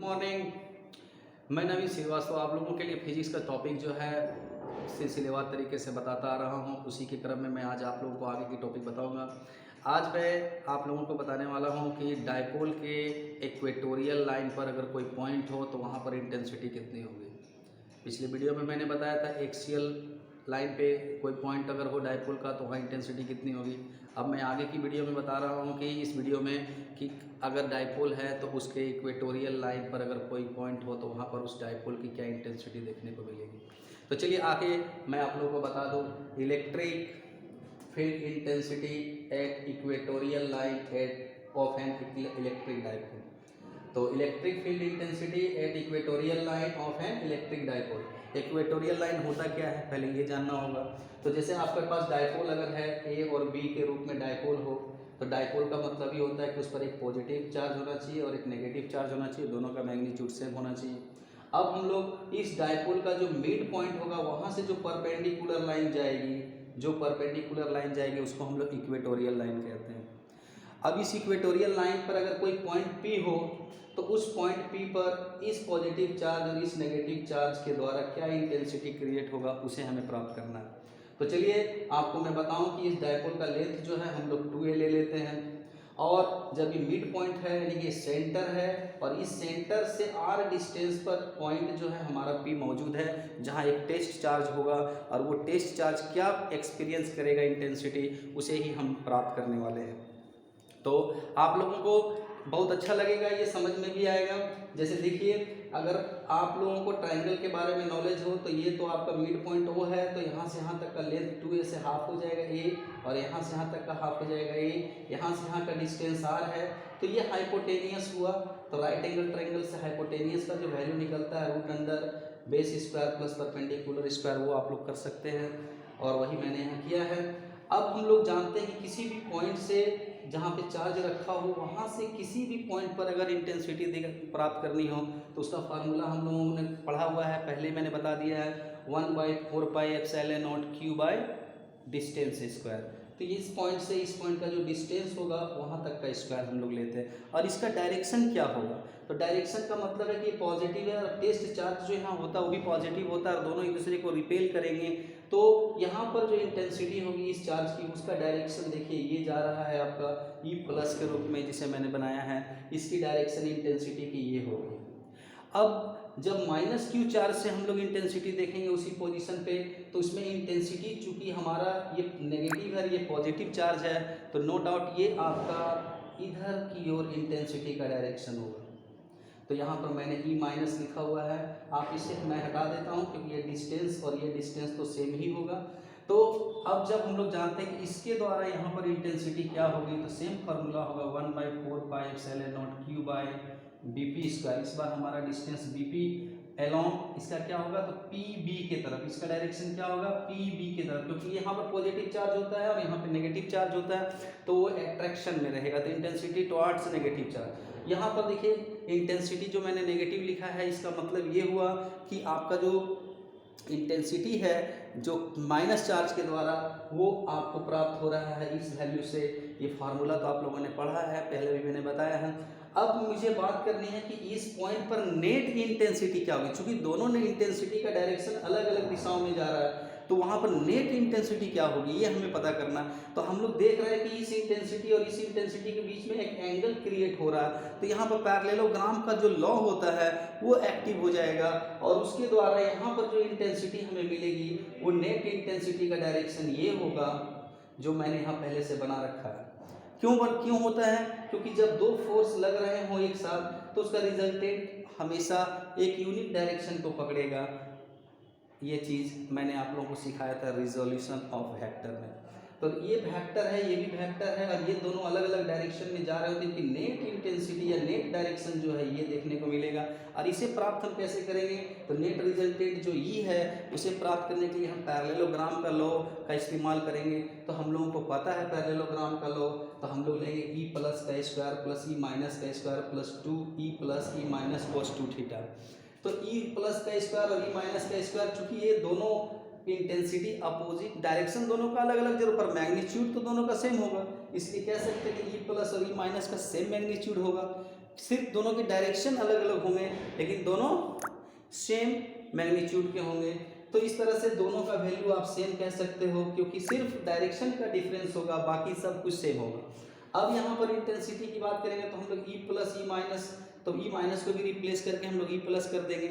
Morning. मैं नवीन श्रीवास्तव आप लोगों के लिए फिजिक्स का टॉपिक जो है सिलसिलेवार तरीके से बताता आ रहा हूँ। उसी के क्रम में मैं आज आप लोगों को आगे की टॉपिक बताऊँगा। आज मैं आप लोगों को बताने वाला हूँ कि डायपोल के इक्वेटोरियल लाइन पर अगर कोई पॉइंट हो तो वहाँ पर इंटेंसिटी कितनी होगी। पिछले वीडियो में मैंने बताया था एक्सियल लाइन पे कोई पॉइंट अगर हो डायपोल का तो वहाँ इंटेंसिटी कितनी होगी। अब मैं आगे की वीडियो में बता रहा हूँ कि इस वीडियो में कि अगर डायपोल है तो उसके इक्वेटोरियल लाइन पर अगर कोई पॉइंट हो तो वहाँ पर उस डायपोल की क्या इंटेंसिटी देखने को मिलेगी। तो चलिए आगे मैं आप लोगों को बता दूँ electric field intensity at equatorial line at of an electric dipole. तो electric field intensity at equatorial line of an electric dipole. Equatorial line होता क्या है पहले ये जानना होगा। तो जैसे आपके पास डायपोल अगर है ए और बी के रूप में डायपोल हो तो डायपोल का मतलब ये होता है कि उस पर एक पॉजिटिव चार्ज होना चाहिए और एक नेगेटिव चार्ज होना चाहिए, दोनों का मैग्नीट्यूड सेम होना चाहिए। अब हम लोग इस डायपोल का जो मिड पॉइंट होगा वहाँ से जो परपेंडिकुलर लाइन जाएगी उसको हम लोग इक्वेटोरियल लाइन कहते हैं। अब इस इक्वेटोरियल लाइन पर अगर कोई पॉइंट पी हो तो उस पॉइंट पी पर इस पॉजिटिव चार्ज और इस नेगेटिव चार्ज के द्वारा क्या इंटेंसिटी क्रिएट होगा उसे हमें प्राप्त करना है। तो चलिए आपको मैं बताऊं कि इस डायपोल का लेंथ जो है हम लोग 2a ले लेते हैं और जब ये मिड पॉइंट है यानी कि सेंटर है और इस सेंटर से r डिस्टेंस पर पॉइंट जो है हमारा P मौजूद है जहां एक टेस्ट चार्ज होगा और वो टेस्ट चार्ज क्या एक्सपीरियंस करेगा इंटेंसिटी उसे ही हम प्राप्त करने वाले हैं। तो आप लोगों को बहुत अच्छा लगेगा, ये समझ में भी आएगा। जैसे देखिए अगर आप लोगों को ट्रायंगल के बारे में नॉलेज हो तो ये तो आपका मिड पॉइंट वो है, तो यहाँ से यहाँ तक का लेंथ 2a से हाफ हो जाएगा a और यहाँ से यहाँ तक का हाफ हो जाएगा a, यहाँ से यहाँ का डिस्टेंस r है तो ये हाइपोटेनियस हुआ। तो राइट एंगल ट्रायंगल से हाइपोटेनियस का जो वैल्यू निकलता है root under base square plus perpendicular square वो आप लोग कर सकते हैं और वही मैंने यहाँ किया है। अब हम लोग जानते हैं कि किसी भी पॉइंट से जहाँ पे चार्ज रखा हो वहाँ से किसी भी पॉइंट पर अगर इंटेंसिटी प्राप्त करनी हो तो उसका फार्मूला हम लोगों ने पढ़ा हुआ है, पहले मैंने बता दिया है 1/4πε0 q बाय डिस्टेंस स्क्वायर। तो इस पॉइंट से इस पॉइंट का जो डिस्टेंस होगा वहाँ तक का स्क्वायर हम लोग लेते हैं और इसका डायरेक्शन क्या होगा। तो डायरेक्शन का मतलब है कि पॉजिटिव है और टेस्ट चार्ज जो यहाँ होता है वो भी पॉजिटिव होता है और दोनों एक दूसरे को रिपेल करेंगे। तो यहाँ पर जो इंटेंसिटी होगी इस चार्ज की उसका डायरेक्शन देखिए ये जा रहा है आपका E प्लस के रूप में जिसे मैंने बनाया है, इसकी डायरेक्शन इंटेंसिटी की ये होगी। अब जब माइनस क्यू चार्ज से हम लोग इंटेंसिटी देखेंगे उसी पोजीशन पे तो इसमें इंटेंसिटी चूंकि हमारा ये नेगेटिव है ये पॉजिटिव चार्ज है तो नो डाउट ये आपका इधर की ओर इंटेंसिटी का डायरेक्शन होगा। तो यहाँ पर मैंने E माइनस लिखा हुआ है, आप इसे मैं हटा देता हूँ क्योंकि ये डिस्टेंस और ये डिस्टेंस तो सेम ही होगा। तो अब जब हम लोग जानते हैं कि इसके द्वारा यहाँ पर इंटेंसिटी क्या होगी तो सेम फार्मूला होगा 1/4πε0 q बाय bp स्क्वायर। इस बार हमारा डिस्टेंस bp एलोंग इसका क्या होगा तो pb के तरफ, इसका डायरेक्शन क्या होगा pb के तरफ, क्योंकि यहाँ पर पॉजिटिव चार्ज होता है और यहाँ पर नेगेटिव चार्ज होता है तो वो एट्रैक्शन में रहेगा तो इंटेंसिटी टुवर्ड्स नेगेटिव चार्ज। यहाँ पर देखिए इंटेंसिटी जो मैंने नेगेटिव लिखा है इसका मतलब ये हुआ कि आपका जो इंटेंसिटी है जो माइनस चार्ज के द्वारा वो आपको प्राप्त हो रहा है इस वैल्यू से। ये फार्मूला तो आप लोगों ने पढ़ा है, पहले भी मैंने बताया है। अब मुझे बात करनी है कि इस पॉइंट पर नेट इंटेंसिटी क्या होगी, क्योंकि दोनों ने इंटेंसिटी का डायरेक्शन अलग अलग दिशाओं में जा रहा है तो वहाँ पर नेट इंटेंसिटी क्या होगी ये हमें पता करना। तो हम लोग देख रहे हैं कि इस इंटेंसिटी और इस इंटेंसिटी के बीच में एक एंगल क्रिएट हो रहा है तो यहाँ पर पैरेललोग्राम का जो लॉ होता है वो एक्टिव हो जाएगा और उसके द्वारा यहाँ पर जो इंटेंसिटी हमें मिलेगी वो नेट इंटेंसिटी का डायरेक्शन ये होगा जो मैंने यहाँ पहले से बना रखा है। क्यों होता है, क्योंकि जब दो फोर्स लग रहे हों एक साथ तो उसका रिजल्टेंट हमेशा एक यूनिक डायरेक्शन को पकड़ेगा। ये चीज़ मैंने आप लोगों को सिखाया था रिजोल्यूशन ऑफ वेक्टर में। तो ये वेक्टर है ये भी वेक्टर है और ये दोनों अलग अलग डायरेक्शन में जा रहे होते हैं कि नेट इंटेंसिटी या नेट डायरेक्शन जो है ये देखने को मिलेगा। और इसे प्राप्त हम कैसे करेंगे तो नेट रिजल्टेंट जो ई है उसे प्राप्त करने के लिए हम पैरेललोग्राम का लॉ का इस्तेमाल करेंगे। तो हम लोगों को पता है पैरेललोग्राम का लॉ, तो हम लोग लेंगे ई प्लस का स्क्वायर प्लस ई माइनस का square plus 2e plus E minus cos 2 theta. तो E प्लस का स्क्वायर और E माइनस का स्क्वायर चूंकि ये दोनों इंटेंसिटी अपोजिट डायरेक्शन दोनों का अलग अलग जरूर पर मैग्नीट्यूड तो दोनों का सेम होगा, इसलिए कह सकते हैं कि E प्लस और E माइनस का सेम मैग्नीट्यूड होगा। सिर्फ दोनों की डायरेक्शन अलग अलग होंगे लेकिन दोनों सेम मैग्नीट्यूड के होंगे। तो इस तरह से दोनों का वैल्यू आप सेम कह सकते हो क्योंकि सिर्फ डायरेक्शन का डिफरेंस होगा, बाकी सब कुछ सेम होगा। अब यहाँ पर इंटेंसिटी की बात करेंगे तो हम लोग ई प्लस ई माइनस, तो ई माइनस को भी रिप्लेस करके हम लोग ई प्लस कर देंगे,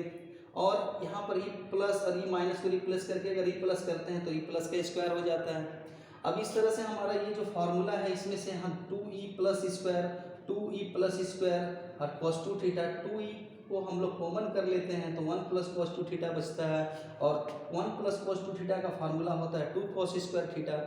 और यहाँ पर ई प्लस और ई माइनस को रिप्लेस करके अगर ई प्लस करते हैं तो ई प्लस का स्क्वायर हो जाता है। अब इस तरह से हमारा ये जो फार्मूला है इसमें से हम 2e plus square, 2e plus square और cos 2 थीटा, 2e को हम लोग कॉमन कर लेते हैं तो 1 प्लस cos 2 थीटा बचता है, और 1 प्लस cos 2 थीटा का फार्मूला होता है 2 cos स्क्वायर थीटा।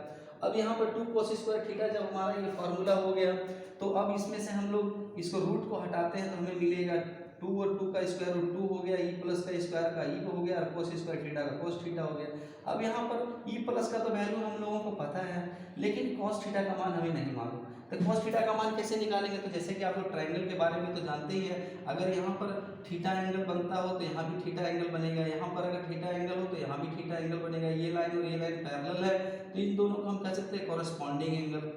अब यहाँ पर 2 cos स्क्वायर थीटा जब हमारा ये फार्मूला हो गया तो अब इसमें से हम लोग इसको रूट को हटाते हैं तो हमें मिलेगा 2 और 2 का स्क्वायर रूट 2 हो गया, ई प्लस का स्क्वायर का ई हो गया और cos स्क्वायर थीटा का cos थीटा हो गया। अब यहाँ पर ई प्लस का तो वैल्यू हम लोगों को पता है लेकिन cos थीटा का मान हमें नहीं मालूम, तो cos थीटा का मान कैसे निकालेंगे? तो जैसे कि आप लोग ट्रायंगल के बारे में तो जानते ही है, अगर यहाँ पर थीटा एंगल बनता हो तो यहाँ भी थीटा एंगल बनेगा, यहाँ पर अगर थीटा एंगल हो तो यहाँ भी थीटा एंगल बनेगा, ये लाइन और ये लाइन पैरेलल है तो इन दोनों को हम कह सकते हैं कॉरेस्पॉन्डिंग एंगल।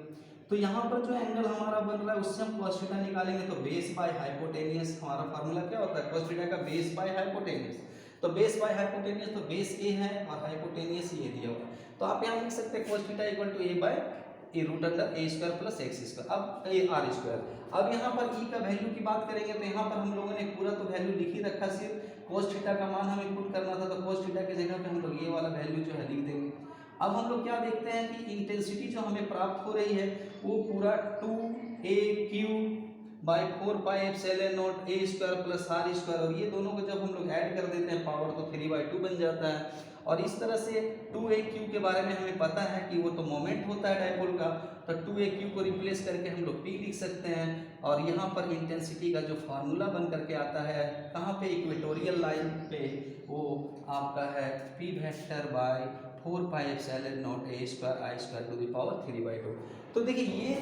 तो यहाँ पर जो एंगल हमारा बन रहा है उससे हम cos थीटा निकालेंगे तो बेस बाय हाइपोटेनियस, हमारा फार्मूला क्या होता है cos थीटा का बेस बाय हाइपोटेनियस, तो बेस बाय हाइपोटेनियस तो बेस ए है और हाइपोटेनियस ये दिया हुआ है, तो आप यहाँ लिख सकते हैं cos theta equal to a by a root under a square plus x square, अब ए आर स्क्वायर। अब यहाँ पर ई का वैल्यू की बात करेंगे तो यहाँ पर हम लोगों ने पूरा तो वैल्यू लिख ही रखा, सिर्फ cos थीटा का मान हमें पुट करना था तो cos थीटा की जगह पे हम लोग ये वाला वैल्यू जो है लिख देंगे। अब हम लोग क्या देखते हैं कि इंटेंसिटी जो हमें प्राप्त हो रही है वो पूरा 2a³ by 4 pi epsilon naught a square plus r square, और ये दोनों को जब हम लोग ऐड कर देते हैं पावर तो 3/2 बन जाता है। और इस तरह से 2a³ के बारे में हमें पता है कि वो तो मोमेंट होता है डायपोल का, तो 2a³ को रिप्लेस करके हम लोग p लिख सकते हैं, और यहाँ पर इंटेंसिटी का जो फार्मूला बन करके आता है कहाँ पे, इक्वेटोरियल लाइन पे, वो आपका है p vector by 4 pi epsilon naught a square i square to the power 3/2। तो देखिए ये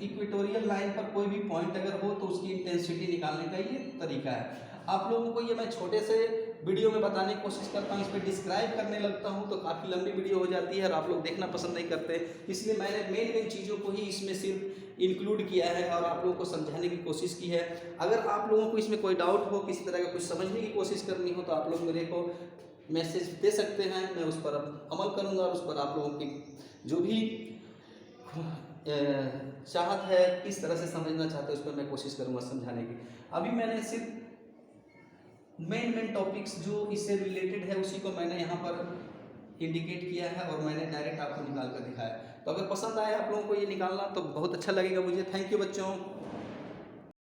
इक्वेटोरियल लाइन पर कोई भी पॉइंट अगर हो तो उसकी इंटेंसिटी निकालने का ये तरीका है। आप लोगों को ये मैं छोटे से वीडियो में बताने की कोशिश करता हूँ, इस पर डिस्क्राइब करने लगता हूँ तो काफ़ी लंबी वीडियो हो जाती है और आप लोग देखना पसंद नहीं करते, इसलिए मैंने मेन चीज़ों को ही इसमें सिर्फ इंक्लूड किया है और आप लोगों को समझाने की कोशिश की है। अगर आप लोगों को इसमें कोई डाउट हो, किसी तरह का कुछ समझने की कोशिश करनी हो तो आप लोग मेरे को मैसेज दे सकते हैं, मैं उस पर अमल करूँगा और उस पर आप लोगों की जो भी चाहत है किस तरह से समझना चाहते हैं उस पर मैं कोशिश करूँगा समझाने की। अभी मैंने सिर्फ मेन टॉपिक्स जो इससे रिलेटेड है उसी को मैंने यहाँ पर इंडिकेट किया है और मैंने डायरेक्ट आपको निकाल कर दिखाया। तो अगर पसंद आए आप लोगों को ये निकालना तो बहुत अच्छा लगेगा मुझे। थैंक यू बच्चों।